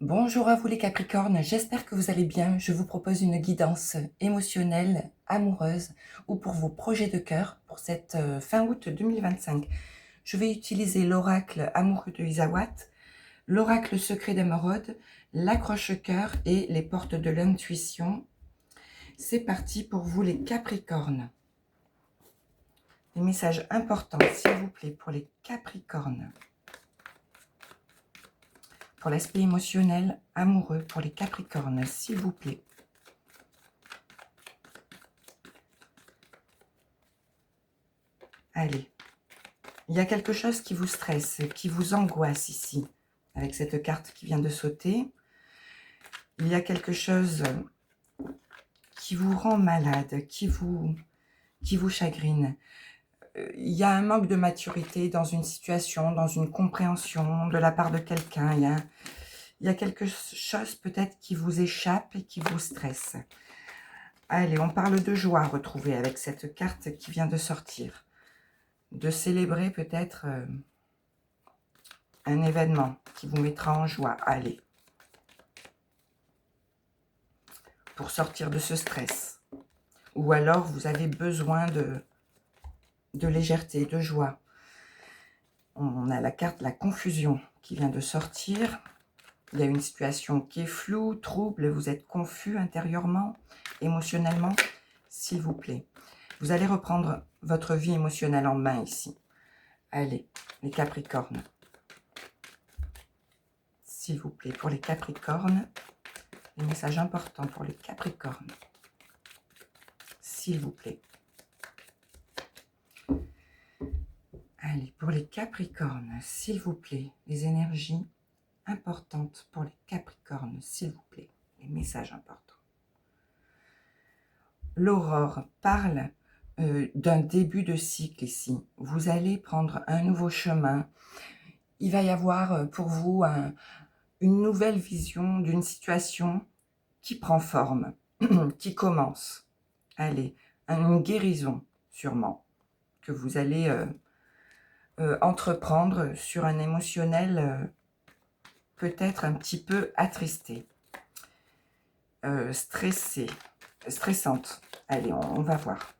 Bonjour à vous les Capricornes, j'espère que vous allez bien. Je vous propose une guidance émotionnelle, amoureuse ou pour vos projets de cœur pour cette fin août 2025. Je vais utiliser l'oracle amoureux de Isawat, l'oracle secret d'Emeraude, l'accroche-cœur et les portes de l'intuition. C'est parti pour vous les Capricornes. Des messages importants, s'il vous plaît, pour les Capricornes. Pour l'aspect émotionnel, amoureux, pour les Capricornes, s'il vous plaît. Allez, il y a quelque chose qui vous stresse, qui vous angoisse ici, avec cette carte qui vient de sauter. Il y a quelque chose qui vous rend malade, qui vous chagrine. Il y a un manque de maturité dans une situation, dans une compréhension de la part de quelqu'un. Il y a quelque chose peut-être qui vous échappe et qui vous stresse. Allez, on parle de joie retrouvée avec cette carte qui vient de sortir. De célébrer peut-être un événement qui vous mettra en joie. Allez. Pour sortir de ce stress. Ou alors vous avez besoin de légèreté, de joie. On a la carte de la confusion qui vient de sortir. Il y a une situation qui est floue, trouble, vous êtes confus intérieurement, émotionnellement. S'il vous plaît, vous allez reprendre votre vie émotionnelle en main ici. Allez, les Capricornes. S'il vous plaît, pour les Capricornes, les messages importants pour les Capricornes. S'il vous plaît. Allez, pour les Capricornes, s'il vous plaît, les énergies importantes pour les Capricornes, s'il vous plaît, les messages importants. L'aurore parle d'un début de cycle ici. Vous allez prendre un nouveau chemin. Il va y avoir pour vous une nouvelle vision d'une situation qui prend forme, qui commence. Allez, une guérison sûrement que vous allez entreprendre sur un émotionnel peut-être un petit peu attristé, stressé, stressante. Allez, on va voir.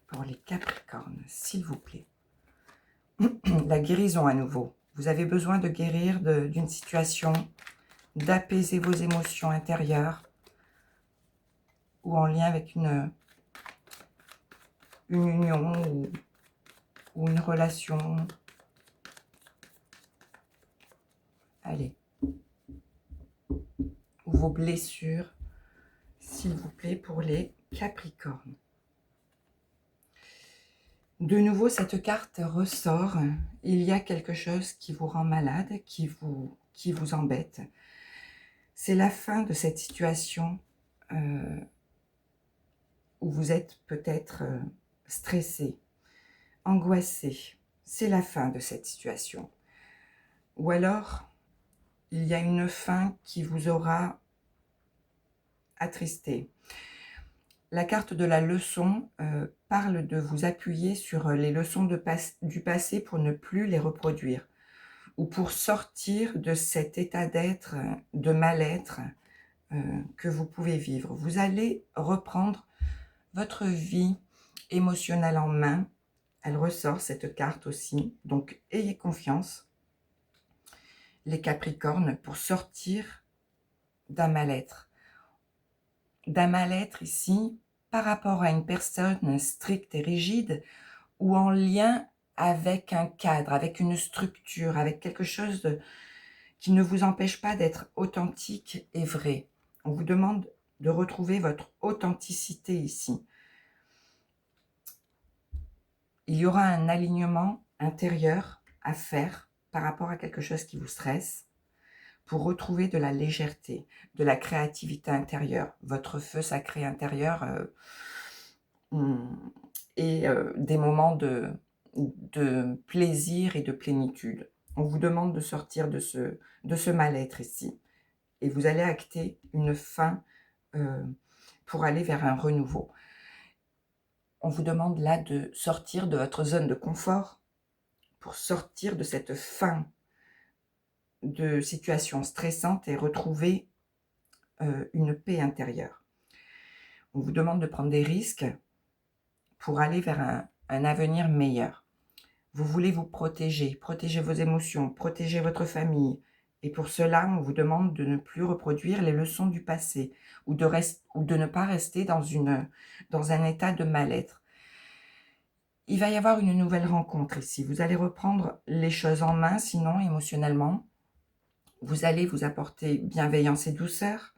Pour les Capricornes, s'il vous plaît. La guérison à nouveau. Vous avez besoin de guérir d'une situation, d'apaiser vos émotions intérieures ou en lien avec une union ou une relation. Allez. Ou vos blessures, s'il vous plaît, pour les Capricornes. De nouveau, cette carte ressort. Il y a quelque chose qui vous rend malade, qui vous embête. C'est la fin de cette situation où vous êtes peut-être stressé, angoissé. C'est la fin de cette situation. Ou alors, il y a une fin qui vous aura attristé. La carte de la leçon parle de vous appuyer sur les leçons du passé pour ne plus les reproduire ou pour sortir de cet état d'être, de mal-être que vous pouvez vivre. Vous allez reprendre votre vie émotionnelle en main. Elle ressort cette carte aussi, donc ayez confiance, les Capricornes, pour sortir d'un mal-être. D'un mal-être ici par rapport à une personne stricte et rigide ou en lien avec un cadre, avec une structure, avec quelque chose qui ne vous empêche pas d'être authentique et vrai. On vous demande de retrouver votre authenticité ici. Il y aura un alignement intérieur à faire par rapport à quelque chose qui vous stresse pour retrouver de la légèreté, de la créativité intérieure, votre feu sacré intérieur et des moments de plaisir et de plénitude. On vous demande de sortir de ce mal-être ici. Et vous allez acter une fin pour aller vers un renouveau. On vous demande là de sortir de votre zone de confort pour sortir de cette fin de situations stressantes et retrouver une paix intérieure. On vous demande de prendre des risques pour aller vers un avenir meilleur. Vous voulez vous protéger vos émotions, protéger votre famille. Et pour cela, on vous demande de ne plus reproduire les leçons du passé ou de ne pas rester dans un état de mal-être. Il va y avoir une nouvelle rencontre ici. Vous allez reprendre les choses en main, sinon émotionnellement. Vous allez vous apporter bienveillance et douceur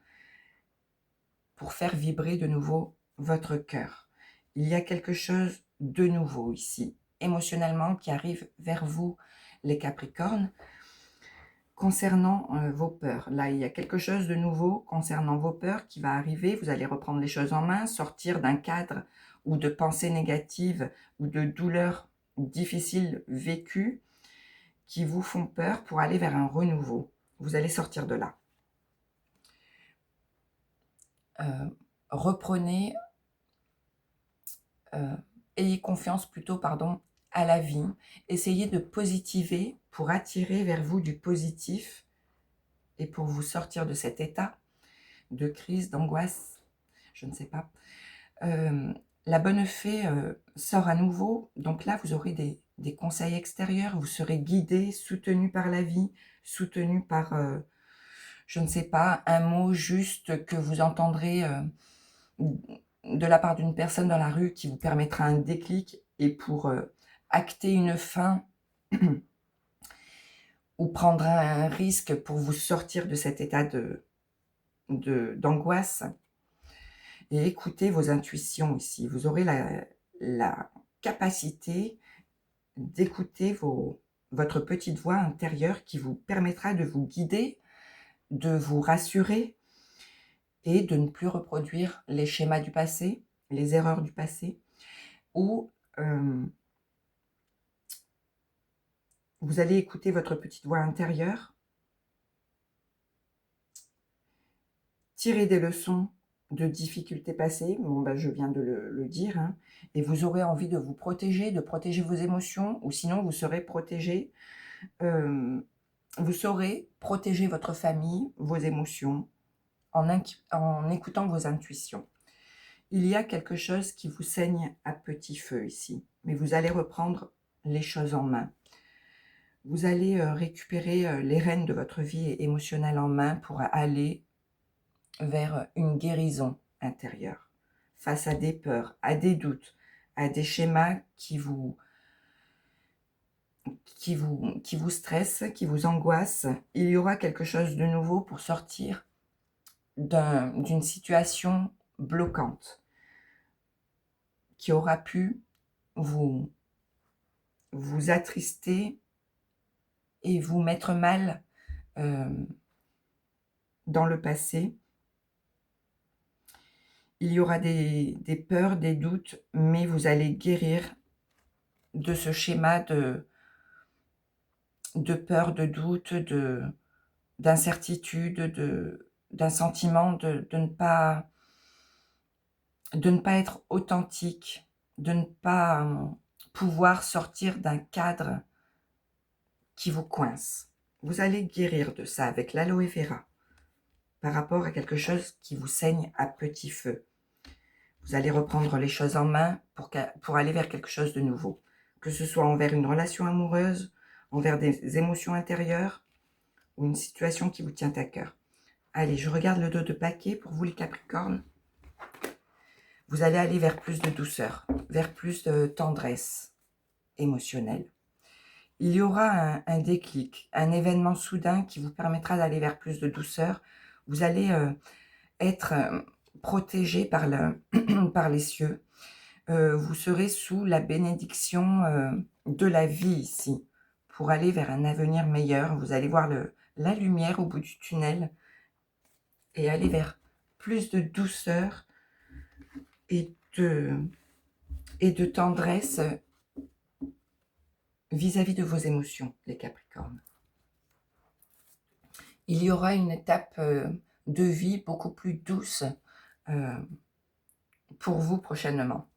pour faire vibrer de nouveau votre cœur. Il y a quelque chose de nouveau ici, émotionnellement, qui arrive vers vous, les Capricornes, concernant vos peurs. Là, il y a quelque chose de nouveau concernant vos peurs qui va arriver. Vous allez reprendre les choses en main, sortir d'un cadre ou de pensées négatives ou de douleurs difficiles vécues qui vous font peur pour aller vers un renouveau. Vous allez sortir de là. Reprenez, ayez confiance plutôt, à la vie. Essayez de positiver pour attirer vers vous du positif et pour vous sortir de cet état de crise, d'angoisse, je ne sais pas. La bonne fée sort à nouveau, donc là vous aurez des conseils extérieurs, vous serez guidé, soutenu par la vie, soutenu par, je ne sais pas, un mot juste que vous entendrez de la part d'une personne dans la rue qui vous permettra un déclic et pour acter une fin ou prendre un risque pour vous sortir de cet état d'angoisse. Et écoutez vos intuitions ici. Vous aurez la capacité d'écouter votre petite voix intérieure qui vous permettra de vous guider, de vous rassurer et de ne plus reproduire les schémas du passé, les erreurs du passé, ou vous allez écouter votre petite voix intérieure, tirer des leçons de difficultés passées, je viens de le dire, hein, et vous aurez envie de vous protéger, de protéger vos émotions, ou sinon vous serez protégé, vous saurez protéger votre famille, vos émotions, en écoutant vos intuitions. Il y a quelque chose qui vous saigne à petit feu ici, mais vous allez reprendre les choses en main. Vous allez récupérer les rênes de votre vie émotionnelle en main pour aller vers une guérison intérieure, face à des peurs, à des doutes, à des schémas qui vous stressent, qui vous angoissent. Il y aura quelque chose de nouveau pour sortir d'une situation bloquante qui aura pu vous attrister et vous mettre mal dans le passé. Il y aura des peurs, des doutes, mais vous allez guérir de ce schéma de peur, de doute, d'incertitude, d'un sentiment de ne pas être authentique, de ne pas pouvoir sortir d'un cadre qui vous coince. Vous allez guérir de ça avec l'aloe vera par rapport à quelque chose qui vous saigne à petit feu. Vous allez reprendre les choses en main pour aller vers quelque chose de nouveau, que ce soit envers une relation amoureuse, envers des émotions intérieures ou une situation qui vous tient à cœur. Allez, je regarde le dos de paquet pour vous les Capricornes. Vous allez aller vers plus de douceur, vers plus de tendresse émotionnelle. Il y aura un déclic, un événement soudain qui vous permettra d'aller vers plus de douceur. Vous allez être protégé par les cieux. Vous serez sous la bénédiction de la vie ici, pour aller vers un avenir meilleur. Vous allez voir la lumière au bout du tunnel et aller vers plus de douceur et de tendresse vis-à-vis de vos émotions, les Capricornes. Il y aura une étape de vie beaucoup plus douce pour vous prochainement.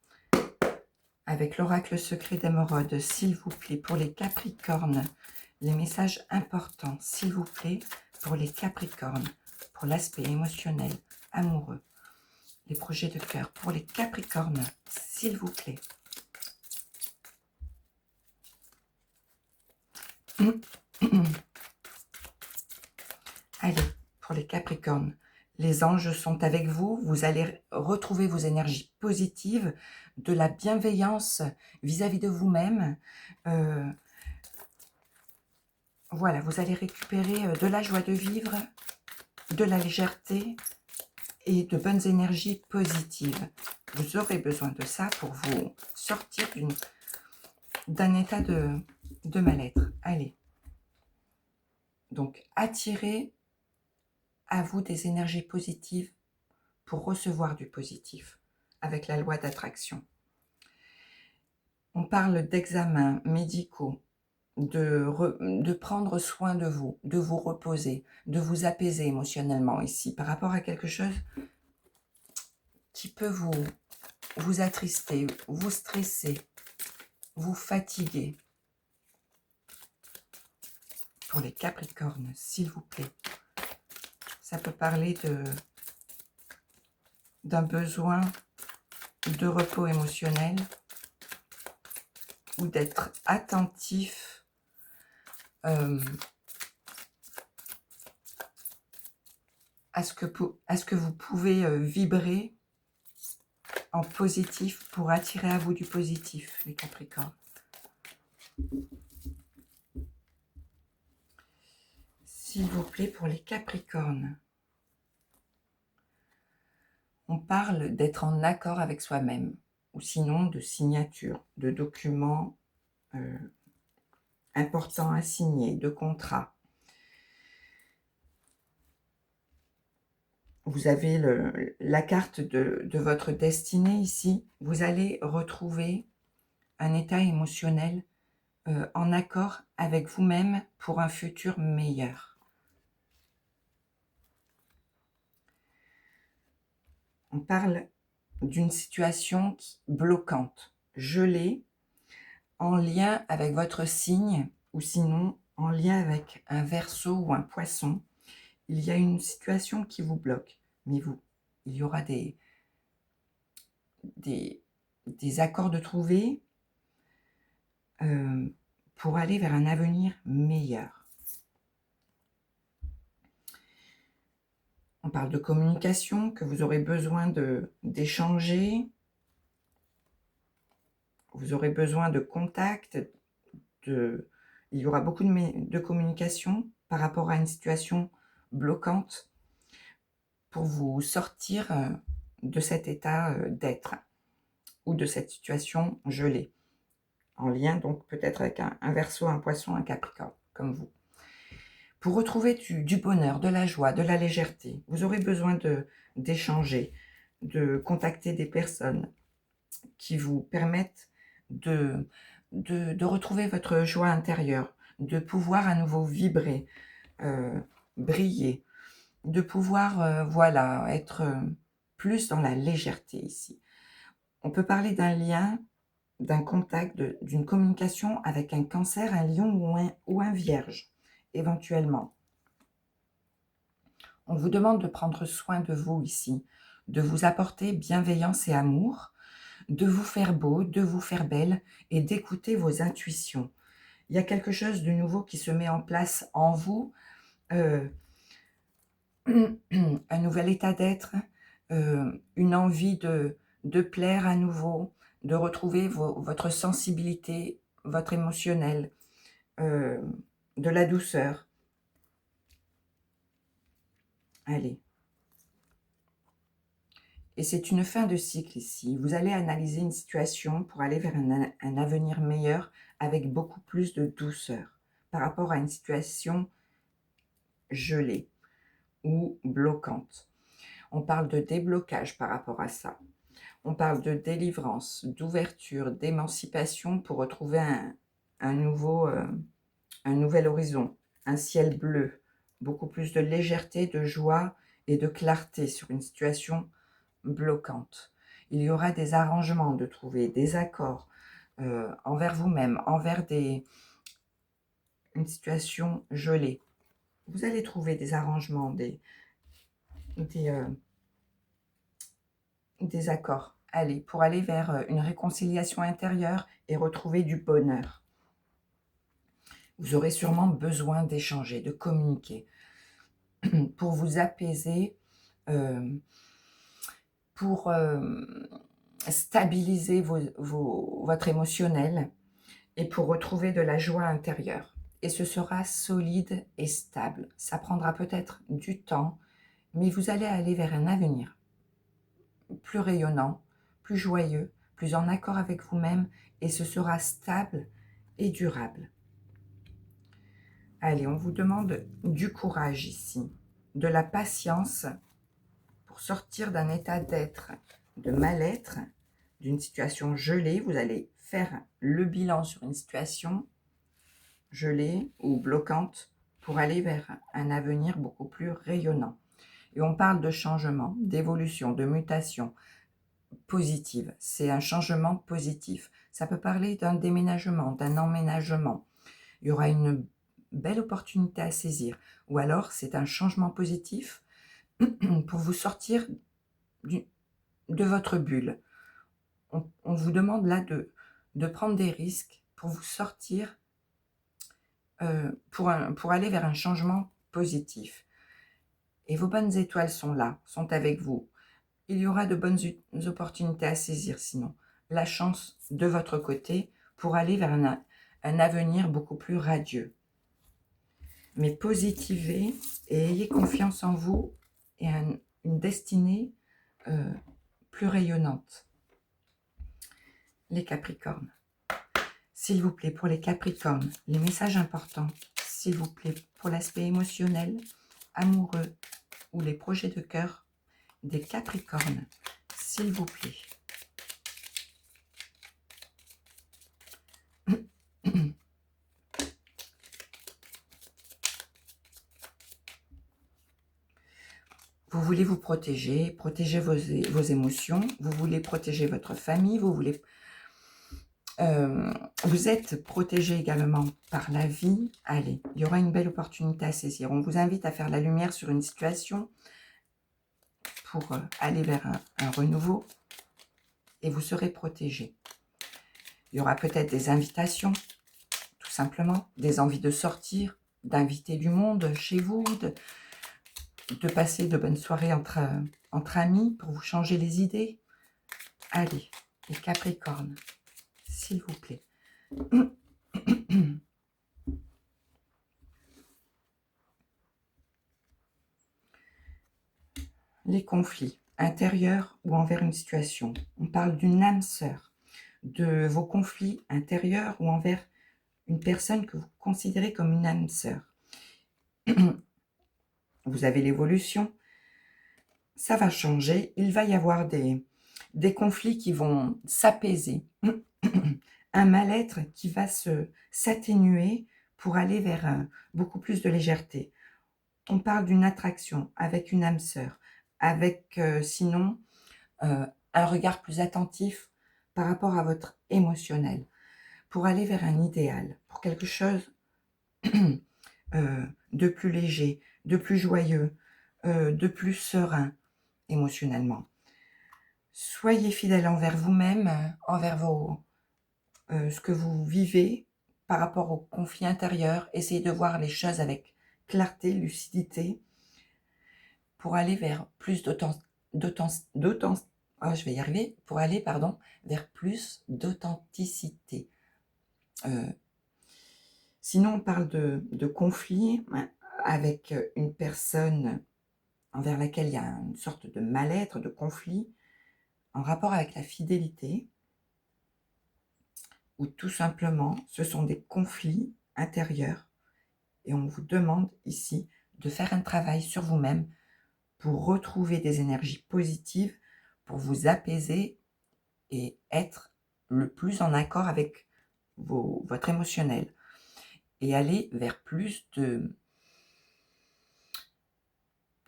Avec l'oracle secret d'Émeraude, s'il vous plaît, pour les Capricornes, les messages importants, s'il vous plaît, pour les Capricornes, pour l'aspect émotionnel, amoureux, les projets de cœur, pour les Capricornes, s'il vous plaît. Allez, pour les Capricornes, les anges sont avec vous, vous allez retrouver vos énergies positives, de la bienveillance vis-à-vis de vous-même. Voilà, vous allez récupérer de la joie de vivre, de la légèreté et de bonnes énergies positives. Vous aurez besoin de ça pour vous sortir d'un état de mal-être. Allez. Donc, attirez à vous des énergies positives pour recevoir du positif avec la loi d'attraction. On parle d'examens médicaux, de prendre soin de vous reposer, de vous apaiser émotionnellement ici par rapport à quelque chose qui peut vous attrister, vous stresser, vous fatiguer. Pour les Capricornes, s'il vous plaît. Ça peut parler d'un besoin de repos émotionnel ou d'être attentif à ce que vous pouvez vibrer en positif pour attirer à vous du positif, les Capricornes. S'il vous plaît, pour les Capricornes, on parle d'être en accord avec soi-même, ou sinon de signature, de documents importants à signer, de contrats. Vous avez la carte de votre destinée ici. Vous allez retrouver un état émotionnel en accord avec vous-même pour un futur meilleur. On parle d'une situation bloquante, gelée, en lien avec votre signe, ou sinon en lien avec un Verseau ou un Poisson. Il y a une situation qui vous bloque, mais il y aura des accords de trouver pour aller vers un avenir meilleur. On parle de communication, que vous aurez besoin d'échanger. Vous aurez besoin de contact. Il y aura beaucoup de communication par rapport à une situation bloquante pour vous sortir de cet état d'être ou de cette situation gelée. En lien donc peut-être avec un Verseau, un Poisson, un Capricorne, comme vous. Pour retrouver du bonheur, de la joie, de la légèreté, vous aurez besoin d'échanger, de contacter des personnes qui vous permettent de retrouver votre joie intérieure, de pouvoir à nouveau vibrer, briller, de pouvoir voilà, être plus dans la légèreté ici. On peut parler d'un lien, d'un contact, d'une communication avec un Cancer, un Lion ou un Vierge. Éventuellement. On vous demande de prendre soin de vous ici, de vous apporter bienveillance et amour, de vous faire beau, de vous faire belle et d'écouter vos intuitions. Il y a quelque chose de nouveau qui se met en place en vous, un nouvel état d'être, une envie de plaire à nouveau, de retrouver votre sensibilité, votre émotionnel, de la douceur. Allez. Et c'est une fin de cycle ici. Vous allez analyser une situation pour aller vers un avenir meilleur avec beaucoup plus de douceur par rapport à une situation gelée ou bloquante. On parle de déblocage par rapport à ça. On parle de délivrance, d'ouverture, d'émancipation pour retrouver un nouvel horizon, un ciel bleu, beaucoup plus de légèreté, de joie et de clarté sur une situation bloquante. Il y aura des arrangements de trouver, des accords envers vous-même, envers une situation gelée. Vous allez trouver des arrangements, des accords. Allez, pour aller vers une réconciliation intérieure et retrouver du bonheur. Vous aurez sûrement besoin d'échanger, de communiquer pour vous apaiser, pour stabiliser votre émotionnel et pour retrouver de la joie intérieure. Et ce sera solide et stable. Ça prendra peut-être du temps, mais vous allez aller vers un avenir plus rayonnant, plus joyeux, plus en accord avec vous-même, et ce sera stable et durable. Allez, on vous demande du courage ici, de la patience pour sortir d'un état d'être, de mal-être, d'une situation gelée. Vous allez faire le bilan sur une situation gelée ou bloquante pour aller vers un avenir beaucoup plus rayonnant. Et on parle de changement, d'évolution, de mutation positive. C'est un changement positif. Ça peut parler d'un déménagement, d'un emménagement. Il y aura une belle opportunité à saisir. Ou alors, c'est un changement positif pour vous sortir de votre bulle. On vous demande là de prendre des risques pour vous sortir, pour aller vers un changement positif. Et vos bonnes étoiles sont là, sont avec vous. Il y aura de bonnes opportunités à saisir sinon. La chance de votre côté pour aller vers un avenir beaucoup plus radieux. Mais positivez et ayez confiance en vous et une destinée plus rayonnante. Les Capricornes. S'il vous plaît, pour les Capricornes, les messages importants, s'il vous plaît, pour l'aspect émotionnel, amoureux ou les projets de cœur des Capricornes, s'il vous plaît. Vous voulez vous protéger vos émotions, vous voulez protéger votre famille, vous êtes protégé également par la vie. Allez, il y aura une belle opportunité à saisir. On vous invite à faire la lumière sur une situation pour aller vers un renouveau et vous serez protégé. Il y aura peut-être des invitations, tout simplement, des envies de sortir, d'inviter du monde chez vous, de passer de bonnes soirées entre amis pour vous changer les idées. Allez, les Capricornes, s'il vous plaît. Les conflits intérieurs ou envers une situation. On parle d'une âme sœur, de vos conflits intérieurs ou envers une personne que vous considérez comme une âme sœur. Vous avez l'évolution, ça va changer, il va y avoir des conflits qui vont s'apaiser, un mal-être qui va s'atténuer pour aller vers beaucoup plus de légèreté. On parle d'une attraction avec une âme sœur, avec sinon un regard plus attentif par rapport à votre émotionnel, pour aller vers un idéal, pour quelque chose de plus léger, de plus joyeux, de plus serein émotionnellement. Soyez fidèle envers vous-même, envers ce que vous vivez par rapport au conflit intérieur. Essayez de voir les choses avec clarté, lucidité, pour aller vers plus pour aller, vers plus d'authenticité. Sinon, on parle de conflit avec une personne envers laquelle il y a une sorte de mal-être, de conflit, en rapport avec la fidélité, ou tout simplement, ce sont des conflits intérieurs, et on vous demande ici de faire un travail sur vous-même pour retrouver des énergies positives, pour vous apaiser et être le plus en accord avec votre émotionnel, et aller vers plus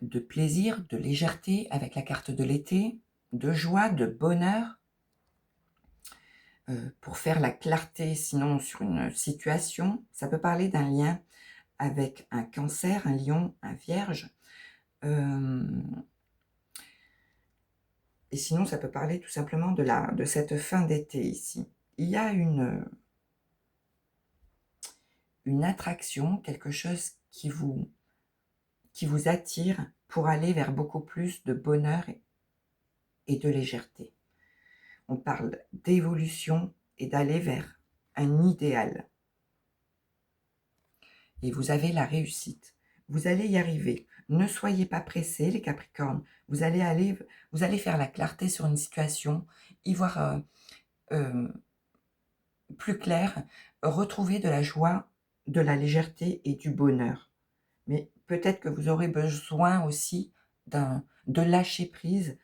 de plaisir, de légèreté avec la carte de l'été, de joie, de bonheur, pour faire la clarté, sinon sur une situation. Ça peut parler d'un lien avec un Cancer, un Lion, un Vierge. Et sinon, ça peut parler tout simplement de cette fin d'été ici. Il y a une attraction, quelque chose qui vous attire pour aller vers beaucoup plus de bonheur et de légèreté. On parle d'évolution et d'aller vers un idéal. Et vous avez la réussite. Vous allez y arriver. Ne soyez pas pressés, les Capricornes. Vous allez faire la clarté sur une situation, y voir plus clair, retrouver de la joie, de la légèreté et du bonheur. Mais peut-être que vous aurez besoin aussi de lâcher prise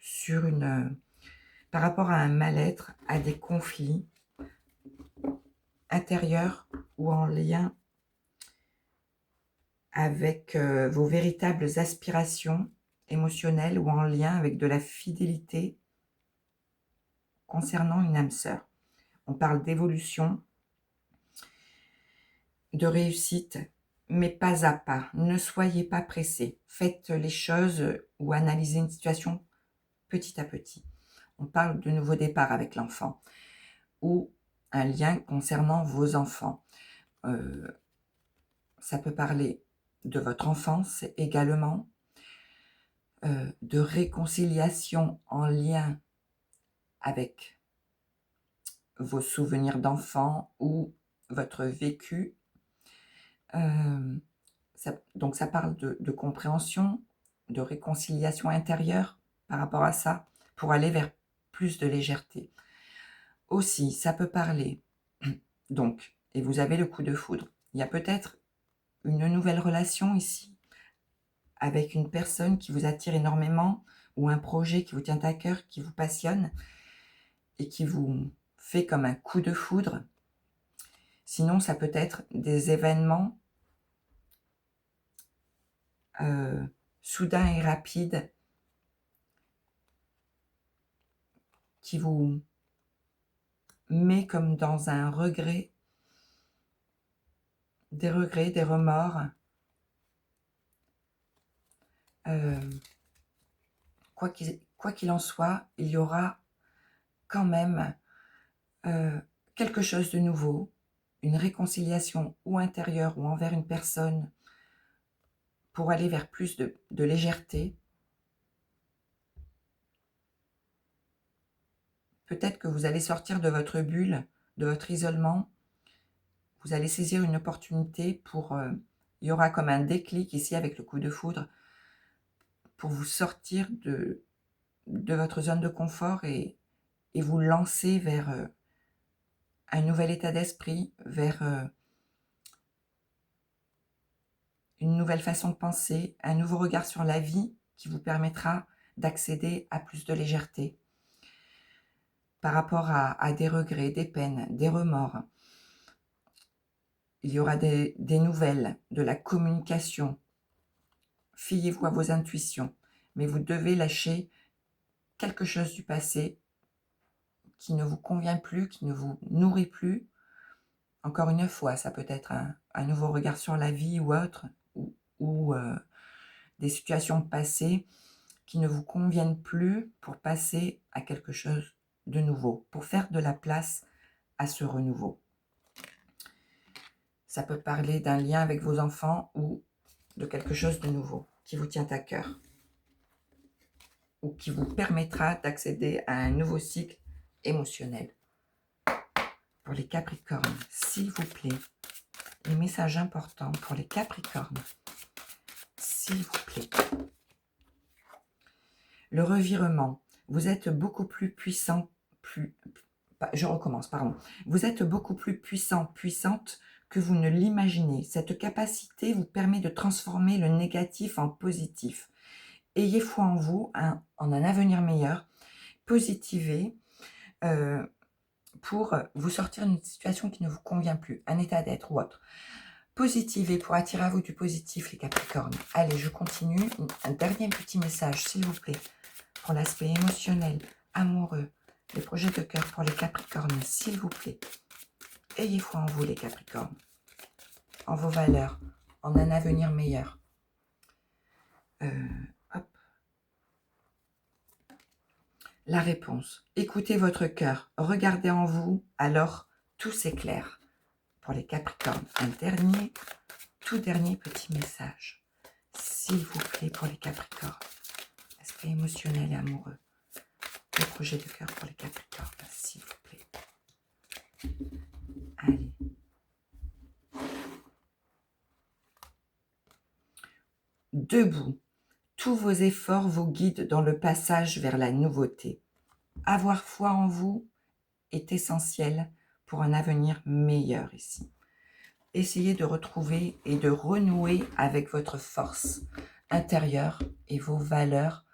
sur par rapport à un mal-être, à des conflits intérieurs ou en lien avec vos véritables aspirations émotionnelles ou en lien avec de la fidélité concernant une âme sœur. On parle d'évolution, de réussite, mais pas à pas. Ne soyez pas pressés. Faites les choses ou analysez une situation petit à petit. On parle de nouveau départ avec l'enfant ou un lien concernant vos enfants. Ça peut parler de votre enfance également, de réconciliation en lien avec vos souvenirs d'enfant ou votre vécu. Donc ça parle de compréhension, de réconciliation intérieure par rapport à ça, pour aller vers plus de légèreté. Aussi, ça peut parler, donc, et vous avez le coup de foudre, il y a peut-être une nouvelle relation ici, avec une personne qui vous attire énormément, ou un projet qui vous tient à cœur, qui vous passionne, et qui vous fait comme un coup de foudre. Sinon, ça peut être des événements soudains et rapides qui vous met comme dans un regret, des remords. Quoi qu'il en soit, il y aura quand même quelque chose de nouveau, une réconciliation ou intérieure ou envers une personne pour aller vers plus de légèreté. Peut-être que vous allez sortir de votre bulle, de votre isolement. Vous allez saisir une opportunité pour... il y aura comme un déclic ici avec le coup de foudre pour vous sortir de votre zone de confort et vous lancer vers un nouvel état d'esprit, vers une nouvelle façon de penser, un nouveau regard sur la vie qui vous permettra d'accéder à plus de légèreté par rapport à des regrets, des peines, des remords. Il y aura des nouvelles, de la communication. Fiez-vous à vos intuitions, mais vous devez lâcher quelque chose du passé qui ne vous convient plus, qui ne vous nourrit plus. Encore une fois, ça peut être un nouveau regard sur la vie ou autre, ou des situations passées qui ne vous conviennent plus pour passer à quelque chose de nouveau, pour faire de la place à ce renouveau. Ça peut parler d'un lien avec vos enfants ou de quelque chose de nouveau qui vous tient à cœur ou qui vous permettra d'accéder à un nouveau cycle émotionnel. Pour les Capricornes, s'il vous plaît, les messages importants pour les Capricornes, s'il vous plaît. Le revirement, vous êtes beaucoup plus puissant, Vous êtes beaucoup plus puissant, puissante que vous ne l'imaginez. Cette capacité vous permet de transformer le négatif en positif. Ayez foi en vous, en un avenir meilleur. Positivez pour vous sortir d'une situation qui ne vous convient plus, un état d'être ou autre. Positivez pour attirer à vous du positif, les Capricornes. Allez, je continue. Un dernier petit message, s'il vous plaît, pour l'aspect émotionnel, amoureux, Les projets de cœur pour les Capricornes, s'il vous plaît. Ayez foi en vous, les Capricornes, en vos valeurs, en un avenir meilleur. Hop. La réponse. Écoutez votre cœur, regardez en vous, alors tout s'éclaire. Pour les Capricornes, un tout dernier petit message. S'il vous plaît, pour les Capricornes. Aspect émotionnel et amoureux. Le projet de cœur pour les Capricornes, s'il vous plaît. Allez. Debout. Tous vos efforts vous guident dans le passage vers la nouveauté. Avoir foi en vous est essentiel pour un avenir meilleur ici. Essayez de retrouver et de renouer avec votre force intérieure et vos valeurs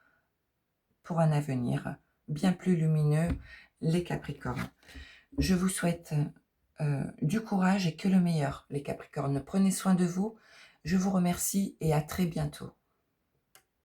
pour un avenir bien plus lumineux, les Capricornes. Je vous souhaite du courage et que le meilleur, les Capricornes. Prenez soin de vous. Je vous remercie et à très bientôt.